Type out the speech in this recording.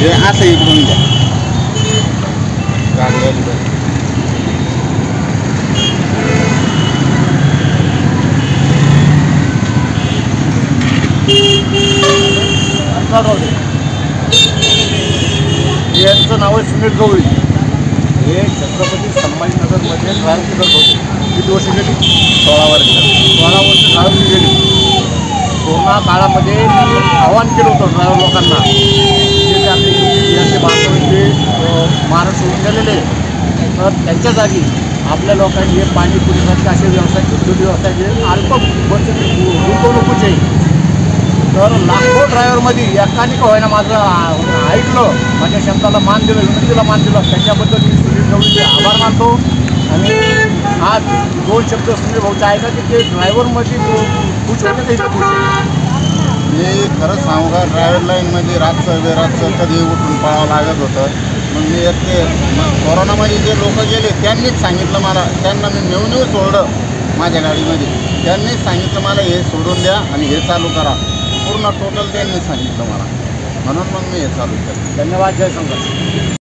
हे असं इकडून द्या गाडी आली बरं. यांचं नाव आहे सुनील गवळी. हे छत्रपती संभाजीनगरमध्ये ड्रायव्हर करत होते. किती वर्ष गेली? 16 वर्ष. 16 वर्ष ड्रायव्हर गेली. कोरोना काळामध्ये मी आवाहन केलं होतं ड्रायव्हर लोकांना जे ते आपले बिहारचे बांधव ते महाराष्ट्र सोडून गेलेले, तर त्यांच्या जागी आपल्या लोकांनी हे पाणीपुरीसारखे असे व्यवसाय उद्योग व्यवसाय जे अल्प बचत गुंतवणुकीचे. तर लाखो ड्रायव्हरमध्ये एकाने का होईना माझं ऐकलं, माझ्या शब्दाला मान दिलं, विनंतीला मान दिलं. त्याच्याबद्दल मी सुनील गवळीचे आभार मानतो. आणि आज 2 शब्द सुनील भाऊचे ऐका की ते ड्रायव्हरमध्ये खुश होते ते इथं खुश आहे. मी खरंच सांगू का, ड्रायव्हर लाईनमध्ये रातचं बेरातचं कधी उठून पळावं लागत होतं. मग मी कोरोनामध्ये जे लोक गेले त्यांनीच सांगितलं मला, त्यांना मी नेऊन सोडलं माझ्या गाडीमध्ये. त्यांनीच सांगितलं मला हे सोडून द्या आणि हे चालू करा. पूर्ण टोटल त्यांनी सांगितलं मला, म्हणून मग मी हे चालू केलं. धन्यवाद. जय संघर्ष.